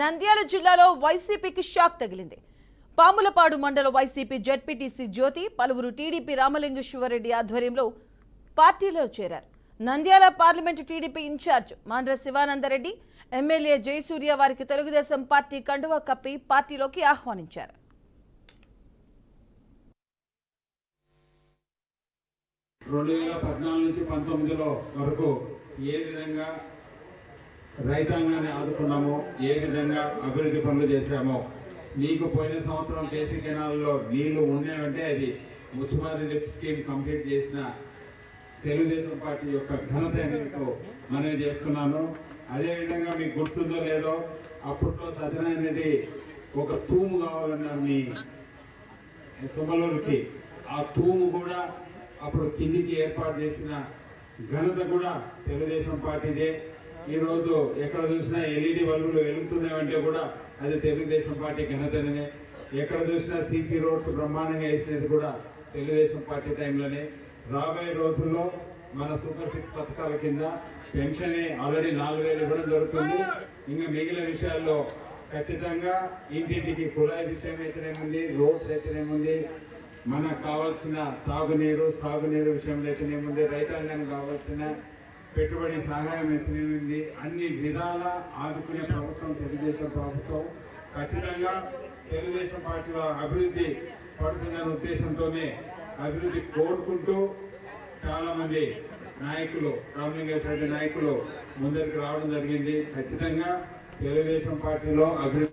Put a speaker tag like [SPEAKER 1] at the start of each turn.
[SPEAKER 1] నంద్యాల జిల్లాలో వైసీపీకి షాక్ తగిలింది. పాములపాడు మండల వైసీపీ జెడ్పీటీసీ జ్యోతి పలువురు టీడీపీ రామలింగేశ్వరరెడ్డి ఆధ్వర్యంలో పార్టీలో చేరారు. Nandyal parliament TDP incharge Mandra Sivananda Reddy, MLA Jayasurya వారికి తెలుగుదేశం పార్టీ కండువా కప్పి పార్టీలోకి ఆహ్వానించారు.
[SPEAKER 2] నుంచి 19 వరకు ఏ విధంగా రైతాంగాన్ని ఆదుకున్నామో, ఏ విధంగా అభివృద్ధి పనులు చేశామో, మీకు పోయిన సంవత్సరం కేసీ కెనాల్లో నీళ్లు ఉన్నాయంటే అది ముచ్చుమారి లిఫ్ట్ స్కీమ్ కంప్లీట్ చేసిన తెలుగుదేశం పార్టీ యొక్క ఘనత మీకు మనవి చేస్తున్నాను. అదేవిధంగా మీకు గుర్తుందో లేదో, అప్పట్లో సత్యనారాయణ ఒక తూము కావాలన్నారు మీ తుమ్మలూరుకి. ఆ తూము కూడా అప్పుడు కిందికి ఏర్పాటు చేసిన ఘనత కూడా తెలుగుదేశం పార్టీదే. ఈరోజు ఎక్కడ చూసినా ఎల్ఈడి బల్బులు వెలుగుతున్నాయంటే కూడా అది తెలుగుదేశం పార్టీ ఘనతనే. ఎక్కడ చూసినా సీసీ రోడ్స్ బ్రహ్మాండంగా వేసినది కూడా తెలుగుదేశం పార్టీ టైంలోనే. రాబోయే రోజుల్లో మన సూపర్ 6 పథకాల కింద పెన్షన్ ఆల్రెడీ 4000 ఇవ్వడం జరుగుతుంది. ఇంకా మిగిలిన విషయాల్లో ఖచ్చితంగా ఇంటింటికి కుళాయి విషయం అయితేనేముంది, రోడ్స్ అయితేనేముంది, మనకు కావాల్సిన తాగునీరు సాగునీరు విషయంలో అయితేనేముంది, రైతాంగానికి కావాల్సిన పెట్టుబడి సహాయం అయితేనేముంది, అన్ని విధాల ఆదుకునే ప్రభుత్వం తెలుగుదేశం ప్రభుత్వం. ఖచ్చితంగా తెలుగుదేశం పార్టీ అభివృద్ధి పడుతున్న ఉద్దేశంతోనే అభివృద్ధి కోరుకుంటూ చాలా మంది నాయకులు, రామలింగేశ్వర నాయకులు ముందరికి రావడం జరిగింది. ఖచ్చితంగా తెలుగుదేశం పార్టీలో అభివృద్ధి